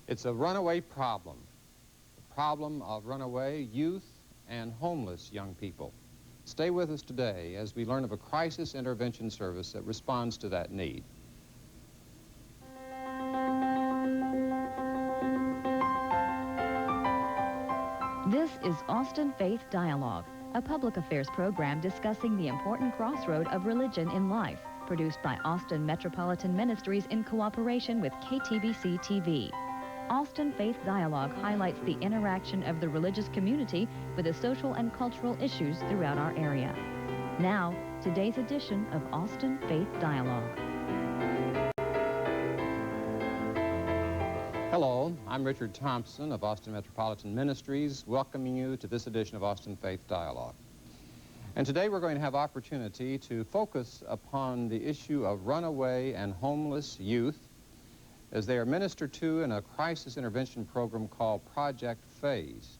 It's a runaway problem, the problem of runaway youth and homeless young people. Stay with us today as we learn of a crisis intervention service that responds to that need. This is Austin Faith Dialogue, a public affairs program discussing the important crossroad of religion in life, produced by Austin Metropolitan Ministries in cooperation with KTBC TV. Austin Faith Dialogue highlights the interaction of the religious community with the social and cultural issues throughout our area. Now, today's edition of Austin Faith Dialogue. Hello, I'm Richard Thompson of Austin Metropolitan Ministries, welcoming you to this edition of Austin Faith Dialogue. And today we're going to have opportunity to focus upon the issue of runaway and homeless youth as they are ministered to in a crisis intervention program called Project Phase.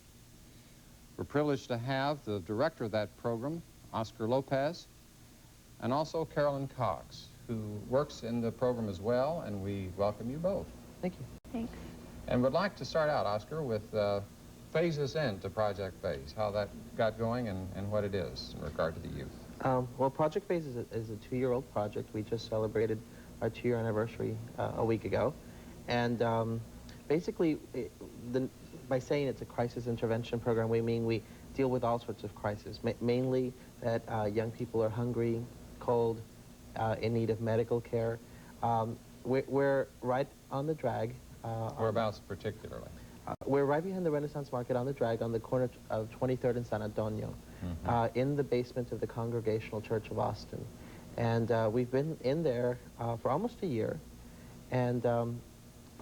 We're privileged to have the director of that program, Oscar Lopez, and also Carolyn Cox, who works in the program as well, and we welcome you both. Thank you. Thanks. And would like to start out, Oscar, with phases into Project Phase, how that got going and what it is in regard to the youth. Well, Project Phase is a 2-year-old project. We just celebrated our 2-year anniversary a week ago. And basically, by saying it's a crisis intervention program, we mean we deal with all sorts of crises, mainly that young people are hungry, cold, in need of medical care. We're right on the drag. Whereabouts particularly? We're right behind the Renaissance Market on the drag on the corner of 23rd and San Antonio, in the basement of the Congregational Church of Austin. And we've been in there for almost a year. And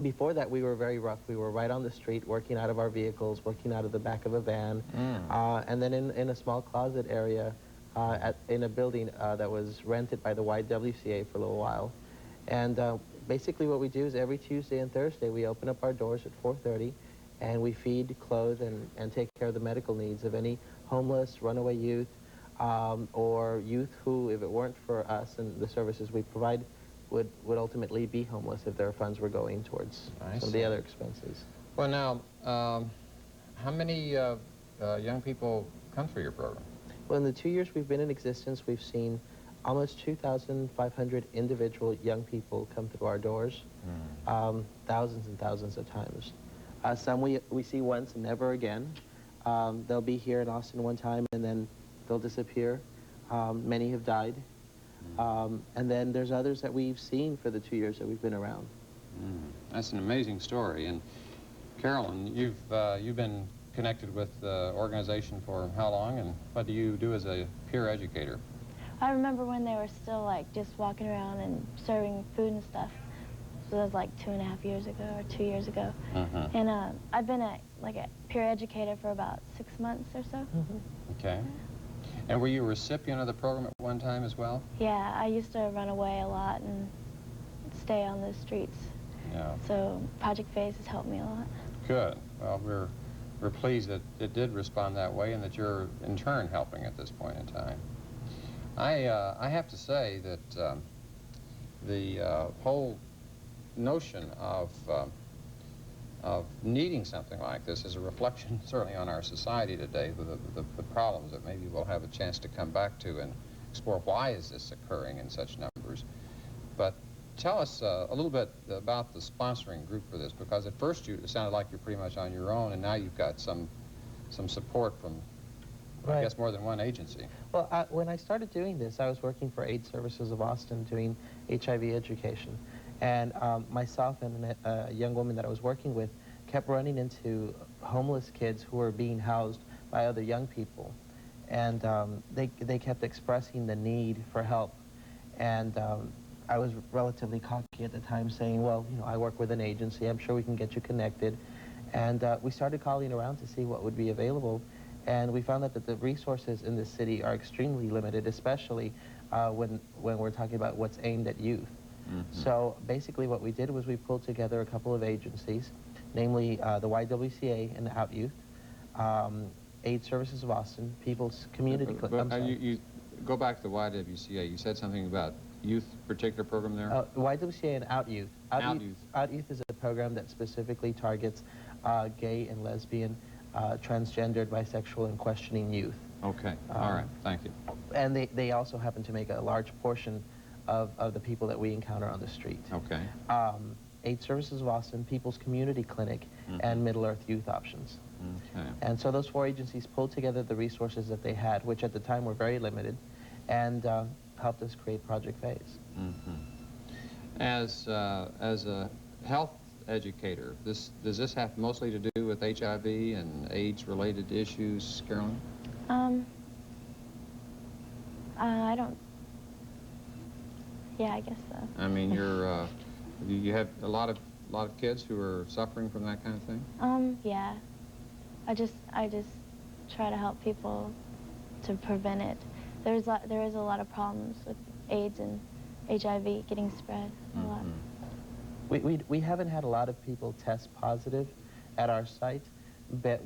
before that, we were very rough. We were right on the street, working out of our vehicles, working out of the back of a van, and then in a small closet area in a building that was rented by the YWCA for a little while. And basically what we do is every Tuesday and Thursday, we open up our doors at 4:30, and we feed, clothe, and take care of the medical needs of any homeless, runaway youth, or youth who, if it weren't for us and the services we provide, would ultimately be homeless if their funds were going towards some of the other expenses. Well, now, how many young people come through your program? Well, in the 2 years we've been in existence, we've seen almost 2,500 individual young people come through our doors, thousands and thousands of times. Some we see once and never again. They'll be here in Austin one time and then they'll disappear. Many have died. And then there's others that we've seen for the 2 years that we've been around. That's an amazing story. And Carolyn, you've been connected with the organization for how long, and what do you do as a peer educator? I remember when they were still like just walking around and serving food and stuff. So that was like 2.5 years ago or 2 years ago. And I've been a peer educator for about 6 months or so. Okay. And were you a recipient of the program at one time as well? Yeah, I used to run away a lot and stay on the streets. Yeah. So Project Phase has helped me a lot. Good. Well, we're pleased that it did respond that way and that you're in turn helping at this point in time. I have to say that the whole notion of needing something like this is a reflection certainly on our society today with the problems that maybe we'll have a chance to come back to and explore why is this occurring in such numbers. But tell us a little bit about the sponsoring group for this, because at first it sounded like you're pretty much on your own, and now you've got some support from, I guess, more than one agency. Well, when I started doing this, I was working for AIDS Services of Austin doing HIV education. And myself and a young woman that I was working with kept running into homeless kids who were being housed by other young people. And they kept expressing the need for help. And I was relatively cocky at the time, saying, well, you know, I work with an agency, I'm sure we can get you connected. And we started calling around to see what would be available. And we found out that the resources in this city are extremely limited, especially when we're talking about what's aimed at youth. So basically what we did was we pulled together a couple of agencies, namely the YWCA and the Out Youth, AIDS Services of Austin, People's Community Clinic. You go back to the YWCA. You said something about youth particular program there? YWCA and Out Youth. Out Youth. Out Youth is a program that specifically targets gay and lesbian, transgendered, bisexual, and questioning youth. Okay, all right, thank you. And they also happen to make a large portion of the people that we encounter on the street. Okay. AIDS Services of Austin, People's Community Clinic, and Middle Earth Youth Options. Okay. And so those 4 agencies pulled together the resources that they had, which at the time were very limited, and helped us create Project Phase. As a health educator, does this have mostly to do with HIV and AIDS-related issues, Carolyn? I don't. Yeah, I guess so. I mean, you have a lot of kids who are suffering from that kind of thing? Yeah. I just try to help people to prevent it. There is a lot of problems with AIDS and HIV getting spread a lot. We haven't had a lot of people test positive at our site, but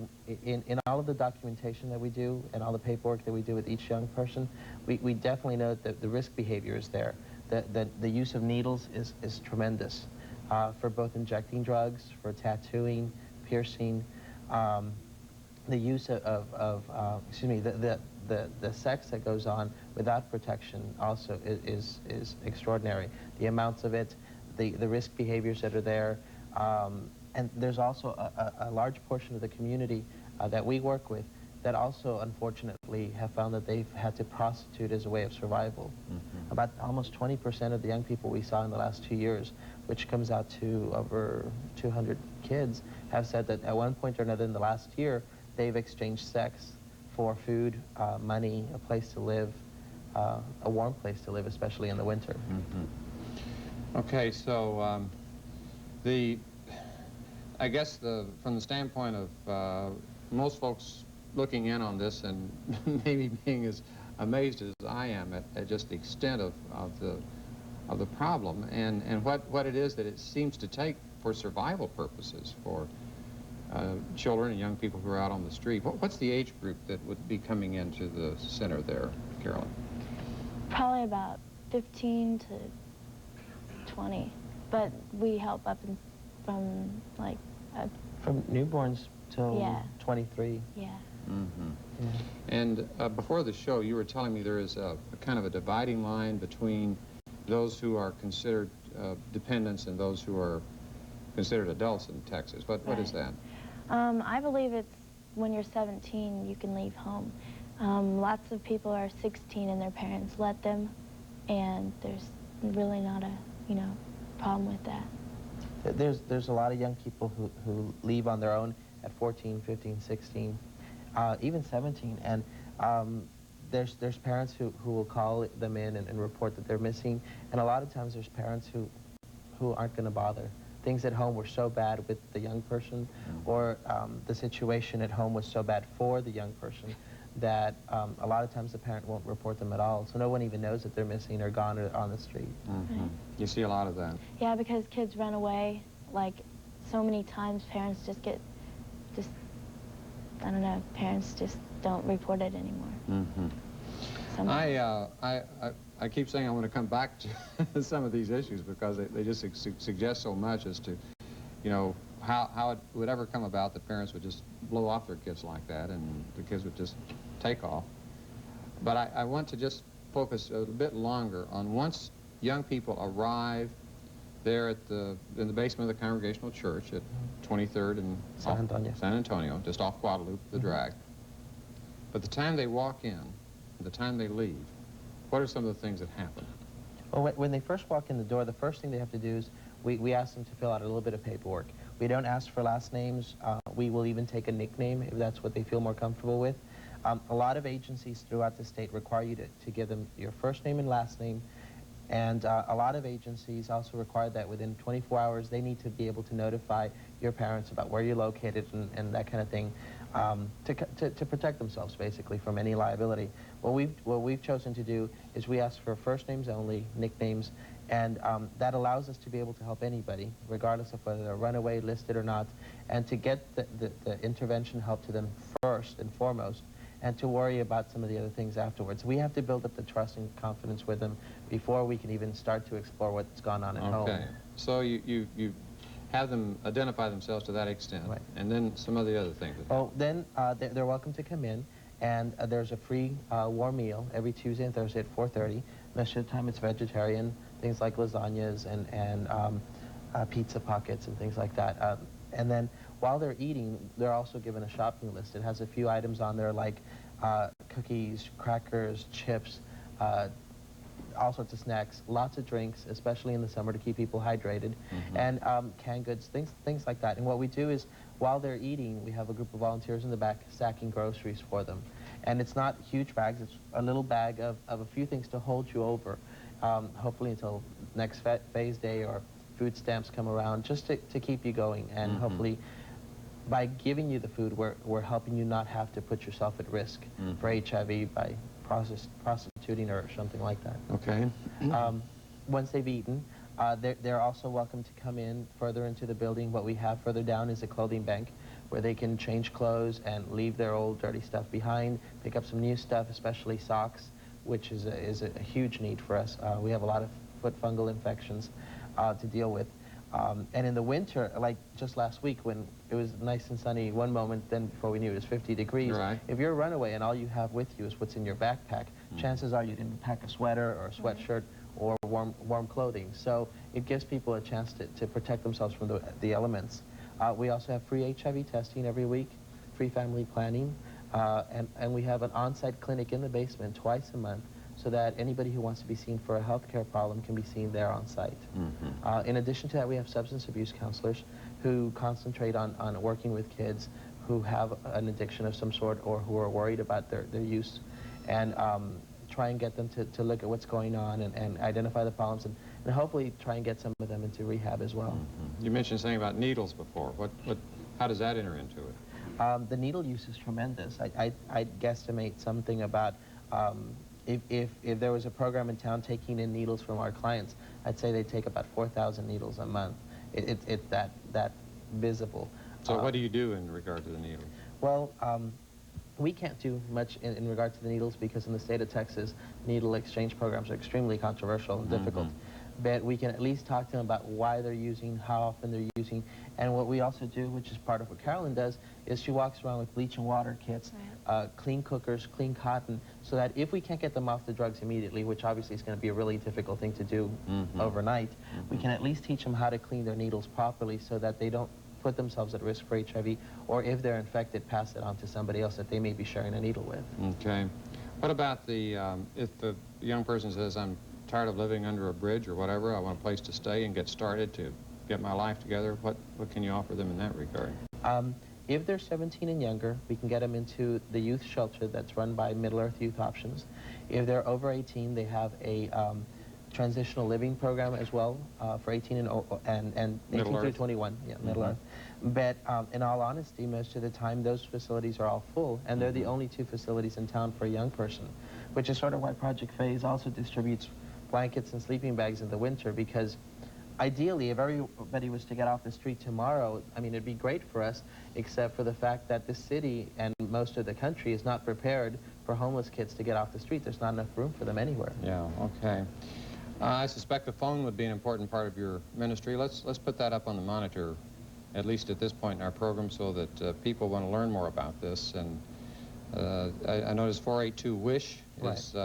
in all of the documentation that we do and all the paperwork that we do with each young person, we definitely know that the risk behavior is there. The use of needles is tremendous for both injecting drugs, for tattooing, piercing. The use the sex that goes on without protection also is extraordinary. The amounts of it, the risk behaviors that are there, and there's also a large portion of the community that we work with that also, unfortunately, have found that they've had to prostitute as a way of survival. About almost 20% of the young people we saw in the last 2 years, which comes out to over 200 kids, have said that at one point or another in the last year, they've exchanged sex for food, money, a place to live, a warm place to live, especially in the winter. Okay, so I guess from the standpoint of most folks looking in on this and maybe being as amazed as I am at just the extent of the problem and what it is that it seems to take for survival purposes for children and young people who are out on the street. What's the age group that would be coming into the center there, Carolyn? Probably about 15 to 20, but we help up from like from newborns till 23. Yeah. Yeah. And before the show, you were telling me there is a kind of a dividing line between those who are considered dependents and those who are considered adults in Texas. What is that? I believe it's when you're 17, you can leave home. Lots of people are 16 and their parents let them, and there's really not a, problem with that. There's a lot of young people who leave on their own at 14, 15, 16, even 17, and there's parents who will call them in and report that they're missing, and a lot of times there's parents who aren't going to bother. Things at home were so bad with the young person, or the situation at home was so bad for the young person that a lot of times the parent won't report them at all, so no one even knows that they're missing or gone or on the street. Right. You see a lot of that. Yeah, because kids run away, like, so many times parents I don't know, parents just don't report it anymore. I keep saying I want to come back to some of these issues because they just suggest so much as to, how it would ever come about that parents would just blow off their kids like that and the kids would just take off. But I want to just focus a bit longer on once young people arrive there in the basement of the Congregational Church at 23rd and San Antonio, just off Guadalupe, the drag. But the time they walk in, the time they leave, what are some of the things that happen? Well, when they first walk in the door, the first thing they have to do is we ask them to fill out a little bit of paperwork. We don't ask for last names. We will even take a nickname if that's what they feel more comfortable with. A lot of agencies throughout the state require you to give them your first name and last name. And a lot of agencies also require that within 24 hours they need to be able to notify your parents about where you're located and that kind of thing to protect themselves basically from any liability. What we've chosen to do is we ask for first names only, nicknames, and that allows us to be able to help anybody regardless of whether they're runaway, listed or not, and to get the intervention help to them first and foremost. and to worry about some of the other things afterwards. We have to build up the trust and confidence with them before we can even start to explore what's gone on at home. Okay. So you have them identify themselves to that extent, Right. and then some of the other things. Oh, then they're welcome to come in, and there's a free warm meal every Tuesday and Thursday at 4:30. Most of the time it's vegetarian, things like lasagnas and pizza pockets and things like that. And then while they're eating, they're also given a shopping list. It has a few items on there like cookies, crackers, chips, all sorts of snacks, lots of drinks, especially in the summer to keep people hydrated, and canned goods, things like that. And what we do is, while they're eating, we have a group of volunteers in the back stacking groceries for them. And it's not huge bags, it's a little bag of a few things to hold you over, hopefully until next phase day or food stamps come around, just to keep you going. And hopefully, by giving you the food, we're helping you not have to put yourself at risk for HIV by prostituting or something like that. Okay. Once they've eaten, they're also welcome to come in further into the building. What we have further down is a clothing bank where they can change clothes and leave their old dirty stuff behind, pick up some new stuff, especially socks, which is a huge need for us. We have a lot of foot fungal infections to deal with. And in the winter, like just last week when it was nice and sunny one moment, then before we knew it was 50 degrees. Right. If you're a runaway and all you have with you is what's in your backpack, chances are you didn't pack a sweater or a sweatshirt or warm clothing. So it gives people a chance to protect themselves from the elements. We also have free HIV testing every week, free family planning, and we have an on-site clinic in the basement twice a month, so that anybody who wants to be seen for a healthcare problem can be seen there on site. In addition to that, we have substance abuse counselors who concentrate on working with kids who have an addiction of some sort or who are worried about their use, and try and get them to look at what's going on and identify the problems, and hopefully try and get some of them into rehab as well. You mentioned something about needles before. How does that enter into it? The needle use is tremendous. I'd guesstimate something about if there was a program in town taking in needles from our clients, I'd say they take about 4,000 needles a month. It's that visible. So what do you do in regard to the needles? Well, we can't do much in regard to the needles because in the state of Texas, needle exchange programs are extremely controversial and difficult. But we can at least talk to them about why they're using, how often they're using, and what we also do, which is part of what Carolyn does, is she walks around with bleach and water kits, clean cookers, clean cotton, so that if we can't get them off the drugs immediately, which obviously is going to be a really difficult thing to do overnight, we can at least teach them how to clean their needles properly so that they don't put themselves at risk for HIV, or if they're infected, pass it on to somebody else that they may be sharing a needle with. Okay. What about if the young person says, I'm tired of living under a bridge or whatever, I want a place to stay and get started to get my life together, what can you offer them in that regard? If they're 17 and younger, we can get them into the youth shelter that's run by Middle-earth Youth Options. If they're over 18, they have a transitional living program as well for 18 and 18 through 21, Middle-earth. But in all honesty, most of the time those facilities are all full, and they're the only two facilities in town for a young person, which is sort of why Project Phase also distributes blankets and sleeping bags in the winter, because ideally, if everybody was to get off the street tomorrow, I mean, it'd be great for us, except for the fact that the city and most of the country is not prepared for homeless kids to get off the street. There's not enough room for them anywhere. Yeah, okay. I suspect the phone would be an important part of your ministry. Let's put that up on the monitor, at least at this point in our program, so that people want to learn more about this. And I noticed 482-WISH is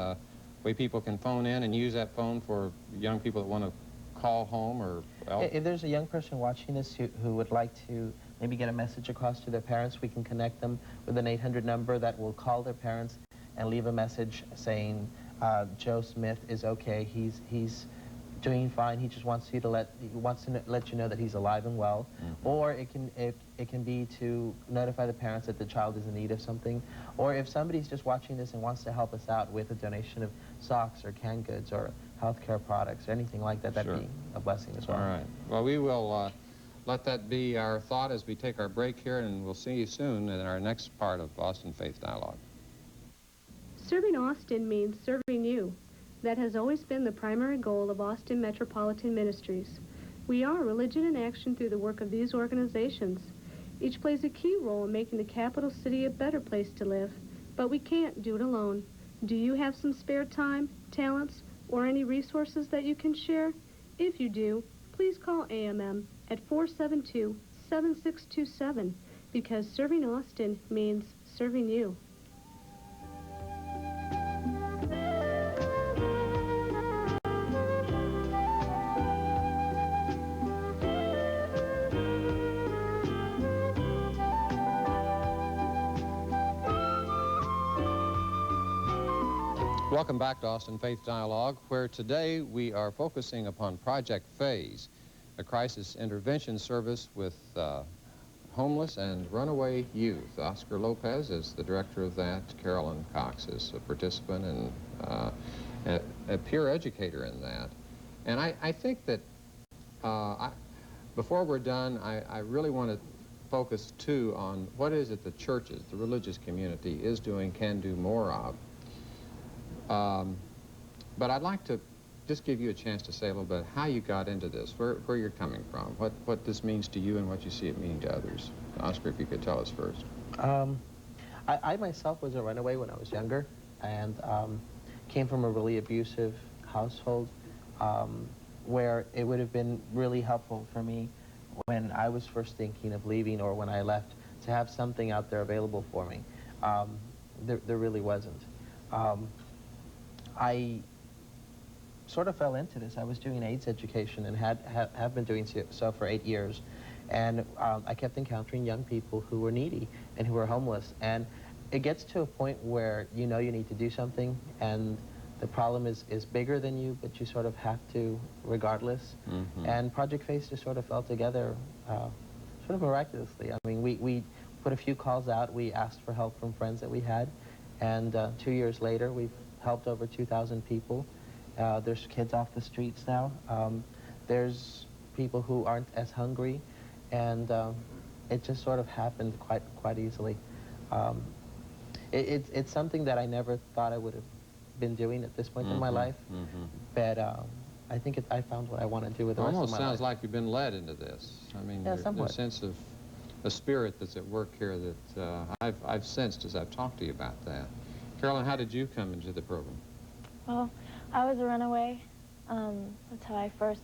way people can phone in and use that phone for young people that want to call home or else. If there's a young person watching this who would like to maybe get a message across to their parents, we can connect them with an 800 number that will call their parents and leave a message saying Joe Smith is okay, he's doing fine, he just wants to let you know that he's alive and well. Or it can be to notify the parents that the child is in need of something, or if somebody's just watching this and wants to help us out with a donation of socks or canned goods or healthcare products or anything like that, that'd be a blessing as well. All right. Well, we will let that be our thought as we take our break here, and we'll see you soon in our next part of Austin Faith Dialogue. Serving Austin means serving you. That has always been the primary goal of Austin Metropolitan Ministries. We are religion in action through the work of these organizations. Each plays a key role in making the capital city a better place to live, But we can't do it alone. Do you have some spare time, talents, or any resources that you can share? If you do, please call AMM at 472-7627 because serving Austin means serving you. Welcome back to Austin Faith Dialogue, where today we are focusing upon Project Phase, a crisis intervention service with homeless and runaway youth. Oscar Lopez is the director of that. Carolyn Cox is a participant and a peer educator in that. And I think that before we're done, I really want to focus, too, on what is it the churches, the religious community, is doing, can do more of. But I'd like to just give you a chance to say a little bit how you got into this, where you're coming from, what this means to you and what you see it meaning to others. Oscar, if you could tell us first. I myself was a runaway when I was younger and came from a really abusive household where it would have been really helpful for me when I was first thinking of leaving or when I left to have something out there available for me. There really wasn't. I sort of fell into this. I was doing AIDS education and have been doing so for 8 years. And I kept encountering young people who were needy and who were homeless. And it gets to a point where you know you need to do something and the problem is bigger than you, but you sort of have to regardless. Mm-hmm. And Project Phase just sort of fell together sort of miraculously. I mean, we put a few calls out. We asked for help from friends that we had. And 2 years later, we've helped over 2,000 people. There's kids off the streets now. There's people who aren't as hungry, and it just sort of happened quite easily. It's something that I never thought I would have been doing at this point in my life, but I think I found what I want to do with the rest of my life. Almost sounds like you've been led into this. I mean, yeah, there's a sense of a spirit that's at work here that I've sensed as I've talked to you about that. Carolyn, how did you come into the program? Well, I was a runaway. That's how I first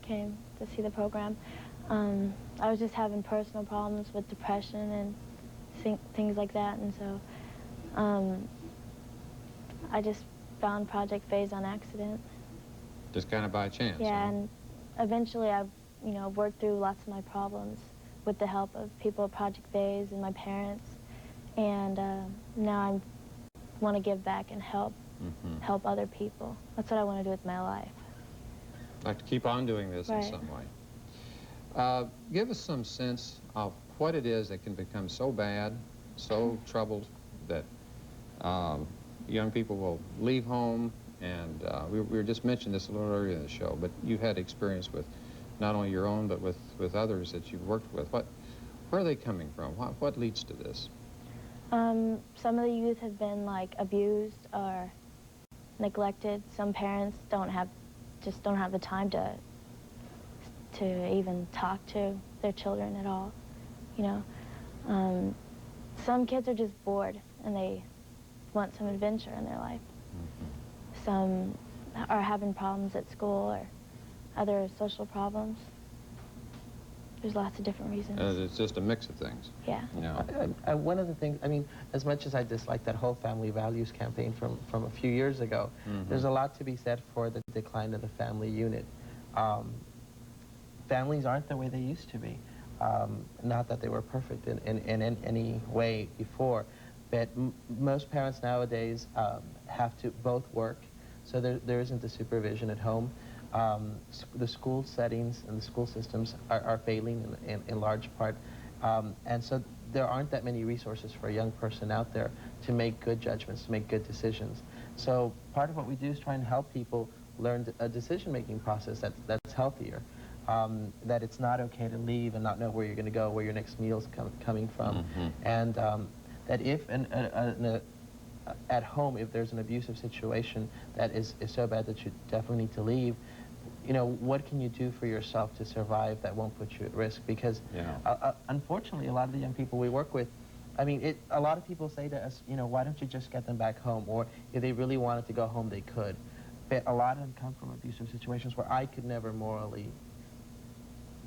came to see the program. I was just having personal problems with depression and things like that, and so I just found Project Phase on accident. Just kind of by chance? Yeah, huh? and eventually I've worked through lots of my problems with the help of people at Project Phase and my parents, and now I want to give back and help other people. That's what I want to do with my life. I'd like to keep on doing this in some way. Give us some sense of what it is that can become so bad, so troubled, that young people will leave home, and we were just mentioning this a little earlier in the show, but you've had experience with not only your own, but with others that you've worked with. Where are they coming from? What leads to this? Some of the youth have been like abused or neglected. Some parents just don't have the time to even talk to their children at all, you know. Some kids are just bored and they want some adventure in their life. Some are having problems at school or other social problems. There's lots of different reasons. It's just a mix of things. Yeah. Yeah. One of the things, I mean, as much as I dislike that whole family values campaign from a few years ago, there's a lot to be said for the decline of the family unit. Families aren't the way they used to be. Not that they were perfect in any way before, but most parents nowadays have to both work, so there isn't the supervision at home. The school settings and the school systems are failing in large part, and so there aren't that many resources for a young person out there to make good judgments, to make good decisions. So part of what we do is try and help people learn a decision-making process that's healthier, that it's not okay to leave and not know where you're going to go, where your next meal's coming from, and that if at home, if there's an abusive situation that is so bad that you definitely need to leave, you know, what can you do for yourself to survive that won't put you at risk? Because unfortunately, a lot of the young people we work with, I mean, a lot of people say to us, you know, why don't you just get them back home? Or if they really wanted to go home, they could. But a lot of them come from abusive situations where I could never morally,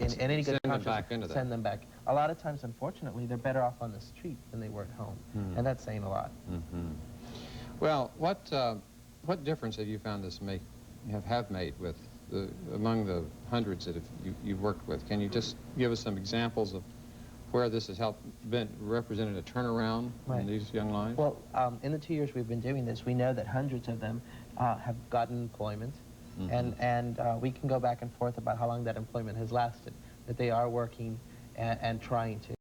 in any good conscience, send them back. A lot of times, unfortunately, they're better off on the street than they were at home. And that's saying a lot. Well, what difference have you found this have made with among the hundreds that you've worked with? Can you just give us some examples of where this has represented a turnaround in these young lives? Well, in the 2 years we've been doing this, we know that hundreds of them have gotten employment, and we can go back and forth about how long that employment has lasted, that they are working and trying to.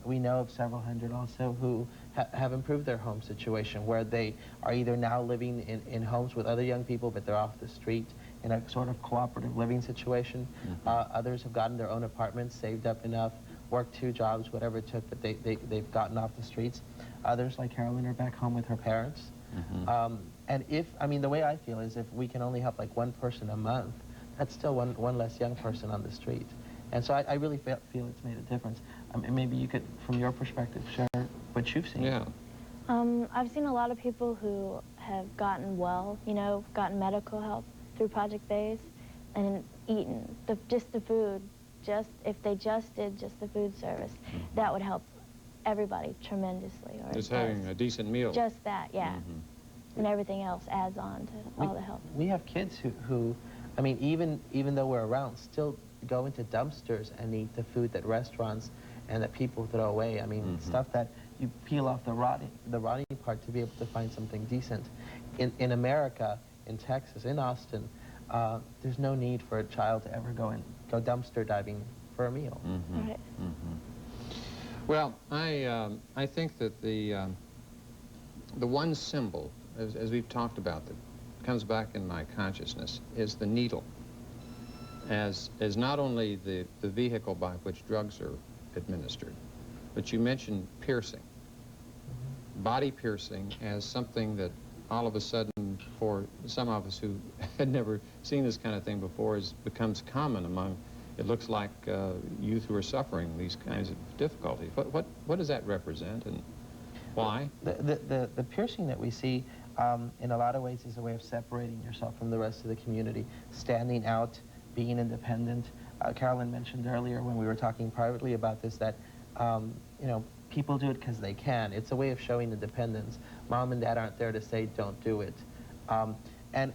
We know of several hundred also who have improved their home situation, where they are either now living in homes with other young people, but they're off the street in a sort of cooperative living situation. Others have gotten their own apartments, saved up enough, worked 2 jobs, whatever it took, but they've gotten off the streets. Others, like Carolyn, are back home with her parents. And I mean, the way I feel is if we can only help like 1 person a month, that's still one less young person on the street. And so I really feel it's made a difference. Maybe you could, from your perspective, share what you've seen. Yeah. I've seen a lot of people who have gotten well, you know, gotten medical help through Project Bays, and eaten just the food. If they just did just the food service, that would help everybody tremendously. Or just having a decent meal. Just that, yeah. And everything else adds on to all the help. We have kids who, I mean, even though we're around, still go into dumpsters and eat the food that restaurants and that people throw away. I mean, stuff that you peel off the rotting part to be able to find something decent. In America, in Texas, in Austin, there's no need for a child to ever go dumpster diving for a meal. Right. Well, I think that the one symbol, as we've talked about, that comes back in my consciousness is the needle, as not only the vehicle by which drugs are administered, but you mentioned piercing, body piercing, as something that all of a sudden, for some of us who had never seen this kind of thing before, becomes common among, it looks like, youth who are suffering these kinds of difficulties. What does that represent, and why? The piercing that we see, in a lot of ways, is a way of separating yourself from the rest of the community, standing out, being independent. Carolyn mentioned earlier when we were talking privately about this that, you know, people do it because they can. It's a way of showing independence. Mom and Dad aren't there to say, don't do it. And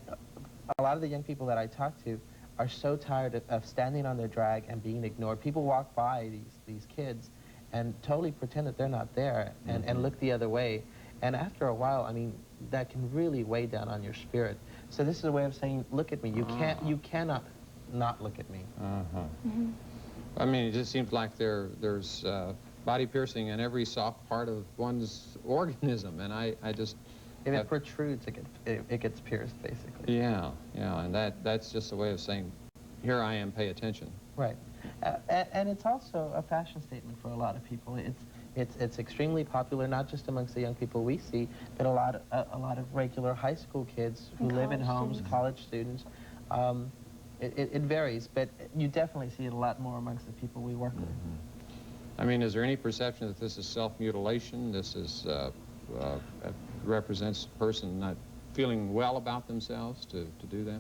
a lot of the young people that I talk to are so tired of standing on their drag and being ignored. People walk by these kids and totally pretend that they're not there and look the other way. And after a while, I mean, that can really weigh down on your spirit. So this is a way of saying, look at me. You cannot not look at me. I mean, it just seems like there's body piercing in every soft part of one's organism, and I just... If it protrudes, it gets pierced, basically. Yeah, and that's just a way of saying, here I am, pay attention. Right. And it's also a fashion statement for a lot of people. It's extremely popular, not just amongst the young people we see, but a lot of regular high school kids who live in homes, college students. It varies, but you definitely see it a lot more amongst the people we work with. I mean, is there any perception that this is self-mutilation? This is represents a person not feeling well about themselves to do that?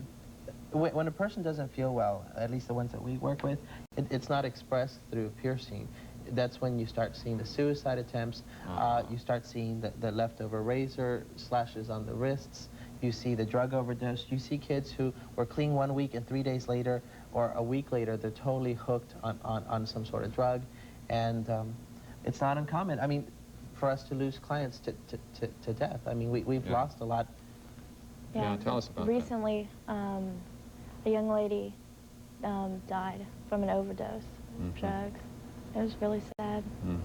When a person doesn't feel well, at least the ones that we work with, it's not expressed through piercing. That's when you start seeing the suicide attempts. You start seeing the leftover razor slashes on the wrists. You see the drug overdose. You see kids who were clean 1 week and 3 days later or a week later, they're totally hooked on some sort of drug. And it's not uncommon, I mean, for us to lose clients to death. I mean, we've lost a lot. Yeah, tell us about recently, a young lady died from an overdose of drugs. It was really sad.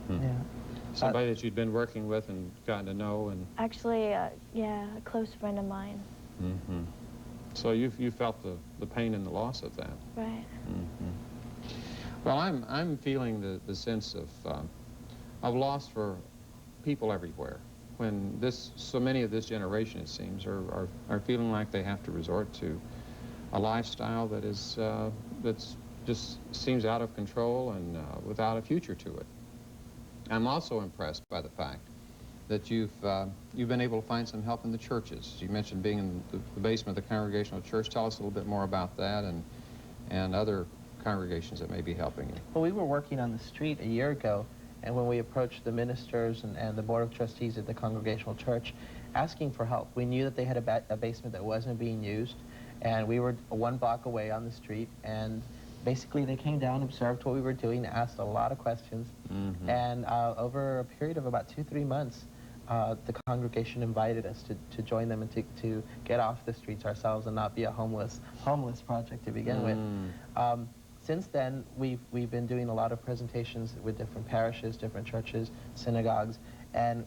Yeah. Somebody that you'd been working with and gotten to know, and actually, yeah, a close friend of mine. So you felt the pain and the loss of that. Right. Well, I'm feeling the sense of loss for people everywhere. When so many of this generation, it seems, are feeling like they have to resort to a lifestyle that is that's just seems out of control and without a future to it. I'm also impressed by the fact that you've been able to find some help in the churches. You mentioned being in the basement of the Congregational Church. Tell us a little bit more about that and other congregations that may be helping you. Well, we were working on the street a year ago, and when we approached the ministers and the Board of Trustees at the Congregational Church asking for help, we knew that they had a basement that wasn't being used, and we were 1 block away on the street, and basically they came down, observed what we were doing, asked a lot of questions, and over a period of about 2-3 months, the congregation invited us to join them and to get off the streets ourselves and not be a homeless project to begin with. Since then, we've been doing a lot of presentations with different parishes, different churches, synagogues, and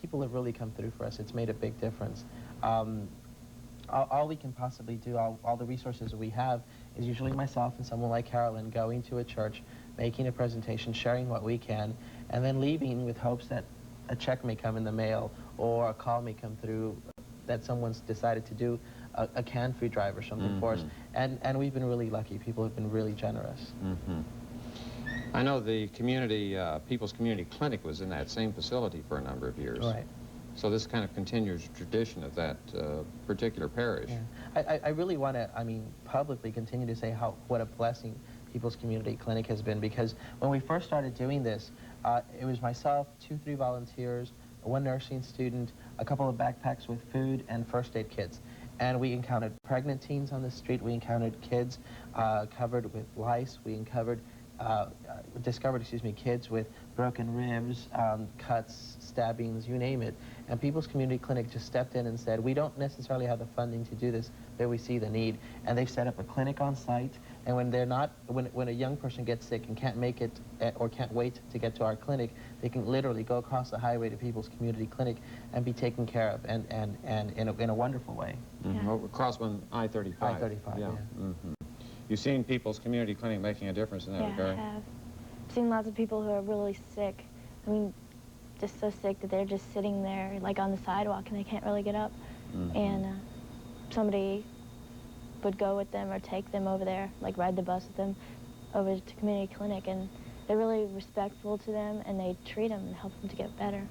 people have really come through for us. It's made a big difference. All we can possibly do, all the resources that we have, is usually myself and someone like Carolyn going to a church, making a presentation, sharing what we can, and then leaving with hopes that a check may come in the mail or a call may come through that someone's decided to do a canned food drive or something for us. And we've been really lucky. People have been really generous. I know the community, People's Community Clinic was in that same facility for a number of years. Right. So this kind of continues tradition of that particular parish. Yeah. I really want to, publicly continue to say what a blessing People's Community Clinic has been, because when we first started doing this, it was myself, 2-3 volunteers, 1 nursing student, a couple of backpacks with food and first aid kits. And we encountered pregnant teens on the street, we encountered kids covered with lice, we discovered kids with broken ribs, cuts, stabbings, you name it. And People's Community Clinic just stepped in and said, we don't necessarily have the funding to do this, but we see the need. And they've set up a clinic on site, and when a young person gets sick and can't make it or can't wait to get to our clinic, they can literally go across the highway to People's Community Clinic and be taken care of, and in a wonderful way. Across I-35. I-35, yeah. You've seen People's Community Clinic making a difference in that regard? Yeah, I have. I've seen lots of people who are really sick. Just so sick that they're just sitting there, like on the sidewalk, and they can't really get up. And somebody would go with them or take them over there, like ride the bus with them over to community clinic, and they're really respectful to them, and they treat them and help them to get better.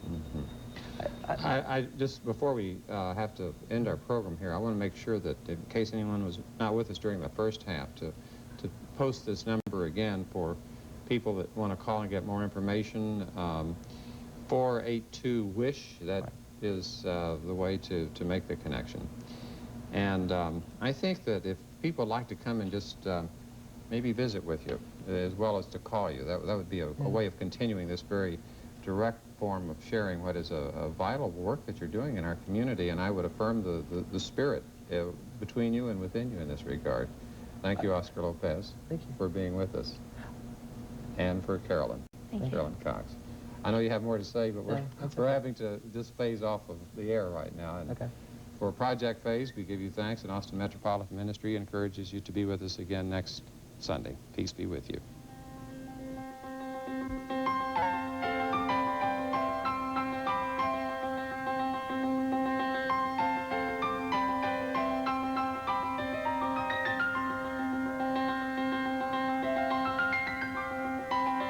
I just, before we have to end our program here, I want to make sure that in case anyone was not with us during the first half, to post this number again for people that want to call and get more information. 482-WISH, that is the way to make the connection. And I think that if people would like to come and just maybe visit with you, as well as to call you, that would be a way of continuing this very direct form of sharing what is a vital work that you're doing in our community, and I would affirm the spirit between you and within you in this regard. Thank you, Oscar Lopez, for being with us, and for Carolyn, Carolyn Cox. I know you have more to say, but we're having to just phase off of the air right now. And for Project Phase, we give you thanks, and Austin Metropolitan Ministry encourages you to be with us again next Sunday. Peace be with you.